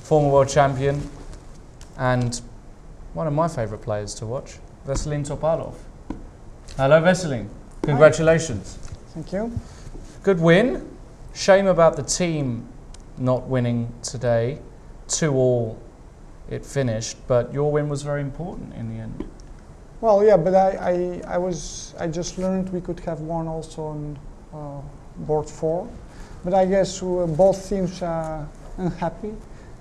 former world champion, and one of my favourite players to watch, Veselin Topalov. Hello, Veselin. Congratulations. Hi. Thank you. Good win. Shame about the team not winning today. 2-2 it finished, but your win was very important in the end. Well, yeah, but I just learned we could have won also on board 4, but I guess both teams are unhappy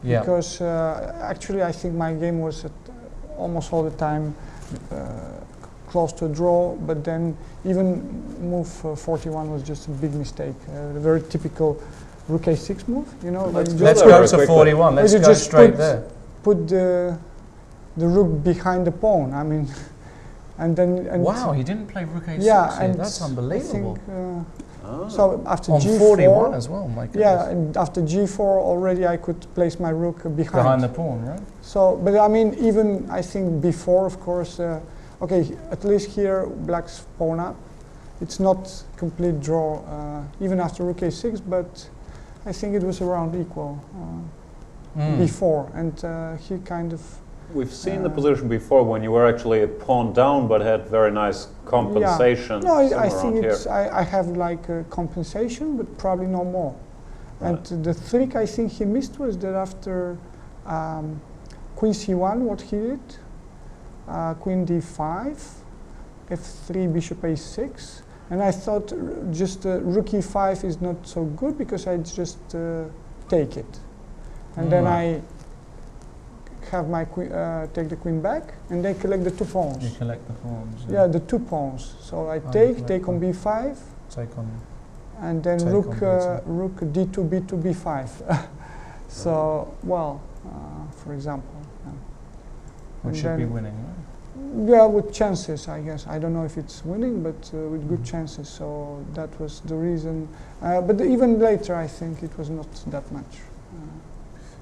because actually I think my game was almost all the time close to a draw, but then even move 41 was just a big mistake, a very typical rook a6 move. You know, let's go to 41. Let's go straight there. Put the rook behind the pawn. I mean. And wow, he didn't play rook a6. Yeah, and that's unbelievable. I think, so after on g4, 41 as well, my goodness. Yeah, and after g4 already I could place my rook behind the pawn, right? So, but I mean, even I think before, of course, okay, at least here black's pawn up. It's not complete draw, even after rook a6, but I think it was around equal before, and he kind of. We've seen the position before when you were actually a pawn down, but had very nice compensation. Yeah. No, I think it's. I have like a compensation, but probably no more. Right. And the trick I think he missed was that after queen c1, what he did, queen d5, f3, bishop a6, and I thought just rook e5 is not so good because I just take it, and then I have my queen, take the queen back, and they collect the 2 pawns. You collect the pawns. Yeah, the 2 pawns. So I take on b5, take on, and then rook d2, b2, b5. So well, for example, which should be winning, right? Yeah, with chances, I guess. I don't know if it's winning, but with good chances. So that was the reason. But even later, I think it was not that much.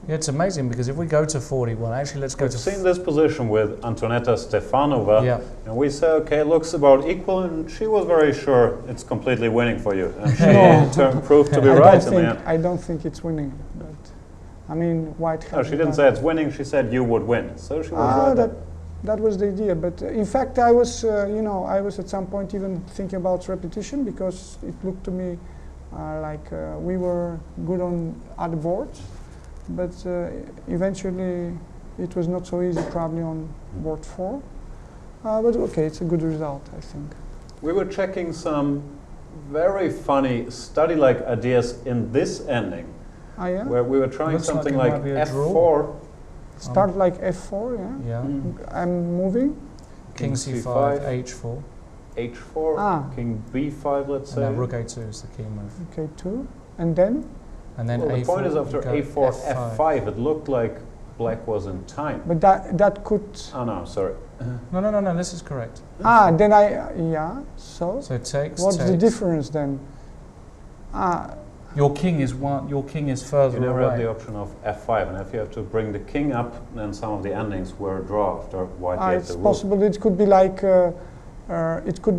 Yeah, it's amazing because if we go to 41, actually let's go to... We've seen this position with Antoneta Stefanova, and we say, okay, looks about equal, and she was very sure it's completely winning for you. And she proved to be right in the end. I don't think it's winning, but I mean, white... No, she didn't say it's winning, she said you would win, so she was right. That was the idea, but in fact I was, I was at some point even thinking about repetition because it looked to me like we were good on other boards. But eventually it was not so easy probably on board 4. But okay, it's a good result, I think. We were checking some very funny study-like ideas in this ending. Ah, yeah? Where we were trying something like f4. Start like f4, yeah? Yeah. I'm moving. King c5, h4. h4, king b5, let's say. And rook a2 is the key move. Okay, 2. And then? And then well, a4, the point is after a4, f5, it looked like black was in time. But that could... Oh no, sorry. No, this is correct. Then so? So it takes, what's the difference then? Your king is further away. You never had the option of f5, and if you have to bring the king up, then some of the endings were a draw after white gave it's the possible. It could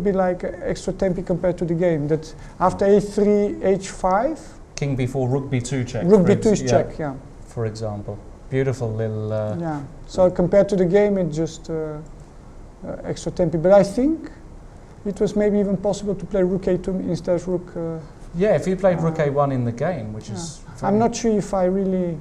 be like extra tempi compared to the game. That after a3, h5. King b4, rook b2 check. Rook b2 is check, yeah. For example, beautiful little. Yeah. So compared to the game, it's just extra tempi. But I think it was maybe even possible to play rook a2 instead of rook. Yeah, if you played rook a1 in the game, which is. I'm not sure if I really.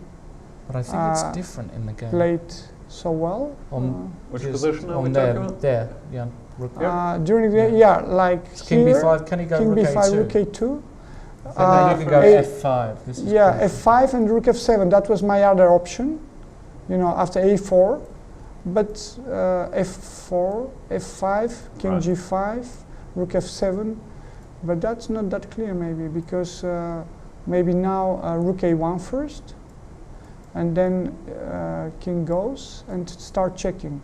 But I think it's different in the game. Played so well. On which position are we talking about? There, yeah. Rook during the like king here, b5. Can he go king rook b5, a2? rook a2. Then you can go f5. This is f5 and rook f7. That was my other option. After a4, but f4, f5, king g5, rook f7. But that's not that clear, maybe, because maybe now rook a1 first, and then king goes and start checking.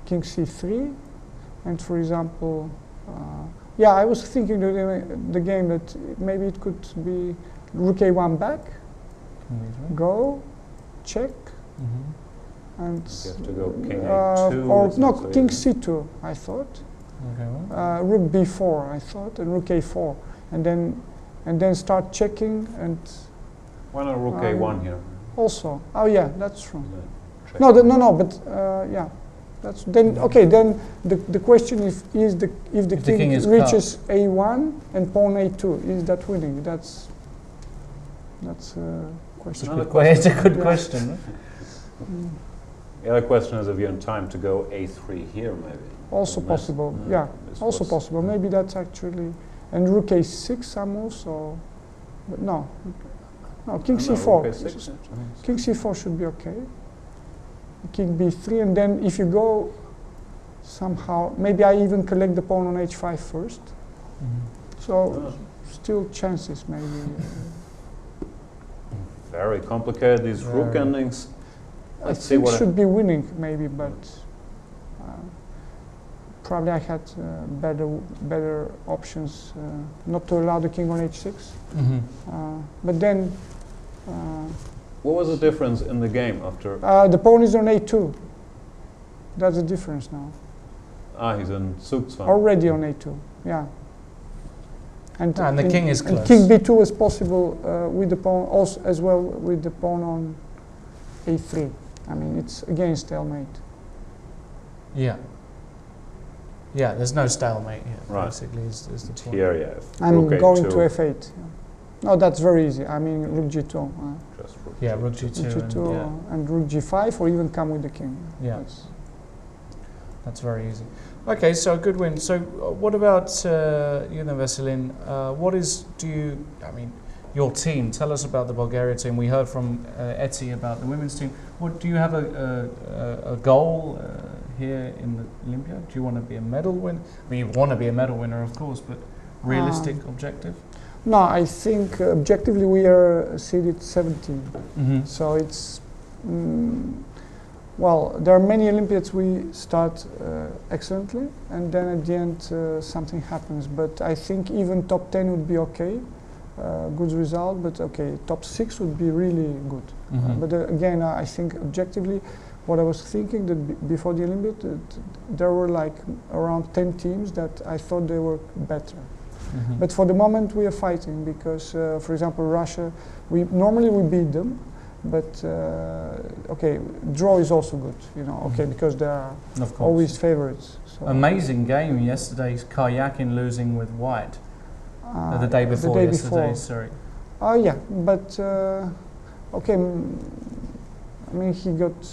King c3, and for example, I was thinking the game that maybe it could be rook a1 back, go, check, and you have to go king a2 or no, king c2. I thought. Okay, well. Rook b4, I thought, and rook a4, and then start checking and. Why not rook a1 here? Also, oh yeah, that's true. Check. No, but yeah, that's then okay. Then the question is if the king is reaches a1 and pawn a2, is that winning? That's a question. It's a good Yeah. question. Right? The other question is if you're in time to go a3 here, maybe. Also Unless, possible. Yeah, this also was- possible. Maybe that's actually and rook a6 some moves. So, but no, king No, c4. rook a6, yeah. King c4 should be okay. King b3, and then if you go somehow, maybe I even collect the pawn on h5 first. So Ah. still chances maybe. Very complicated, these rook Very. endings. I Let's see think what should be winning maybe, but probably I had better options not to allow the king on h6. But then What was the difference in the game after? the pawn is on a2. That's the difference now. He's in Zugzwang. Already on a2, yeah. And the king is and close. king b2 is possible with the pawn also as well with the pawn on a3. I mean it's again stalemate. Yeah. Yeah, there's no stalemate here, Right. basically, is the point. Here, yeah. I'm rook going a2, to f8. Yeah. No, that's very easy. I mean rook g2. Just rook Yeah, g2. rook g2, Rook g2 and, and rook g5 or even come with the king. yeah, That's- that's very easy. Okay, so a good win. So what about you then, Veselin? I mean, your team, tell us about the Bulgaria team. We heard from Eti about the women's team. What do you have a goal here in the Olympiad? Do you want to be a medal winner? I mean, you want to be a medal winner, of course, but realistic objective? No, I think objectively we are seeded 17. So it's well, there are many Olympiads we start excellently, and then at the end something happens. But I think even top 10 would be okay, good result. But okay, top 6 would be really good. But again, I think objectively, what I was thinking that before the Olympiad, there were like around 10 teams that I thought they were better. But for the moment, we are fighting because, for example, Russia, normally we beat them. But okay, draw is also good, you know. Okay, because they are Of course. always favorites. So Amazing game yesterday's Karyakin losing with white. The day before yesterday, sorry. Oh yeah, but okay. I mean, he got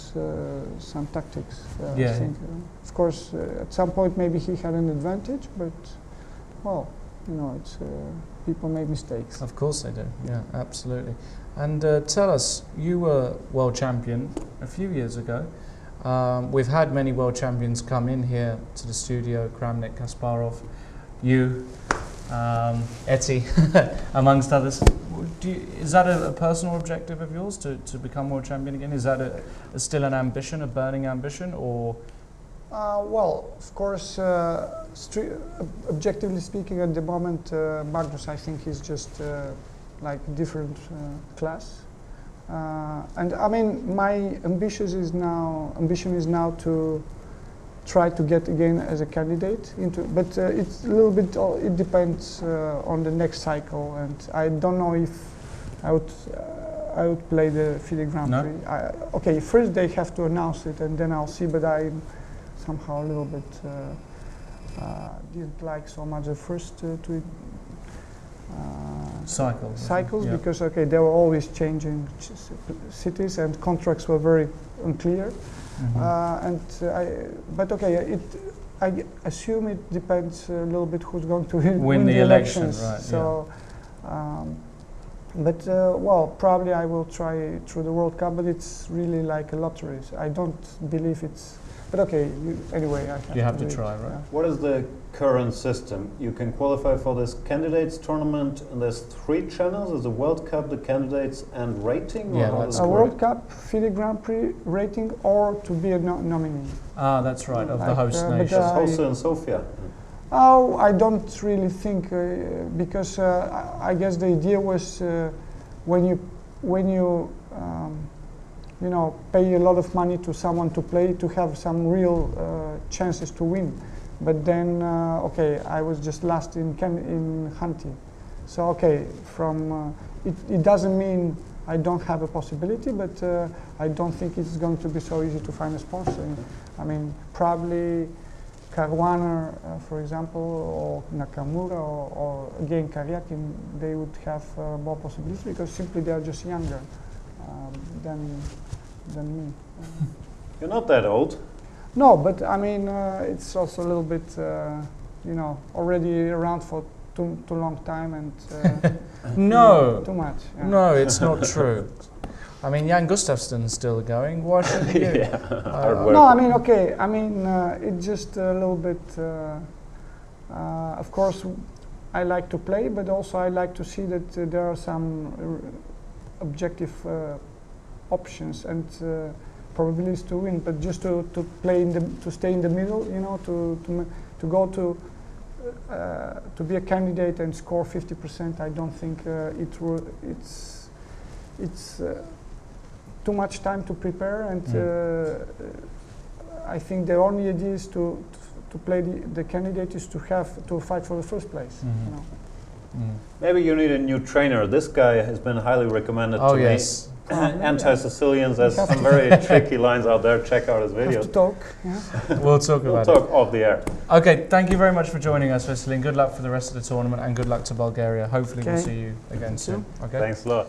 some tactics. Yeah. I think. Of course, at some point maybe he had an advantage, but well, you know, it's people make mistakes. Of course they do, yeah, absolutely. And tell us, you were world champion a few years ago. We've had many world champions come in here to the studio, Kramnik, Kasparov, you, Eti, amongst others. Is that a personal objective of yours to become world champion again? Is that still an ambition, a burning ambition, or? Well, of course, objectively speaking, at the moment, Magnus, I think, is just like different class. And I mean, my ambition is now to try to get again as a candidate into, but it's a little bit, it depends on the next cycle, and I don't know if I would play the FIDE Grand Prix. Okay, first they have to announce it, and then I'll see, but I'm somehow a little bit didn't like so much the first two cycles yeah. because okay, they were always changing cities and contracts were very unclear. But okay, I assume it depends a little bit who's going to win the elections. Right, so, well, probably I will try through the World Cup, but it's really like a lottery. So I don't believe it's. But okay, anyway, you have to do try, it, right? yeah. What is the current system? You can qualify for this candidates tournament, and there's 3 channels. There's the World Cup, the candidates, and rating. Yeah, or how that's does it A work? World Cup, FIDE Grand Prix rating, or to be a nominee. That's right, of the Like, host but, nation. It's hosted in Sofia. Oh, I don't really think because I guess the idea was when you you know, pay a lot of money to someone to play to have some real chances to win. But then, okay, I was just last in Hanti. So, okay, from it doesn't mean I don't have a possibility, but I don't think it's going to be so easy to find a sponsor. I mean, probably Caruana, for example, or Nakamura, or again Karyakin, they would have more possibilities because simply they are just younger than me. You're not that old. No, but I mean, it's also a little bit, you know, already around for too long time and no, too much. Yeah. No, it's not true. I mean, Jan Gustafsson's still going. Why shouldn't you? Yeah. No, I mean, okay. I mean, it's just a little bit. Of course, I like to play, but also I like to see that there are some objective options and probabilities to win. But just to play to stay in the middle, you know, to go to be a candidate and score 50%, I don't think it's too much time to prepare, and I think the only idea is to play the candidate is to fight for the first place. You know? Maybe you need a new trainer. This guy has been highly recommended to me. Anti-Sicilians has some very tricky lines out there. Check out his videos. Have to talk. Yeah. We'll talk about it. We'll talk off the air. Okay, thank you very much for joining us, Veselin. Good luck for the rest of the tournament and good luck to Bulgaria. Hopefully we'll see you again soon. Okay. Thanks a lot.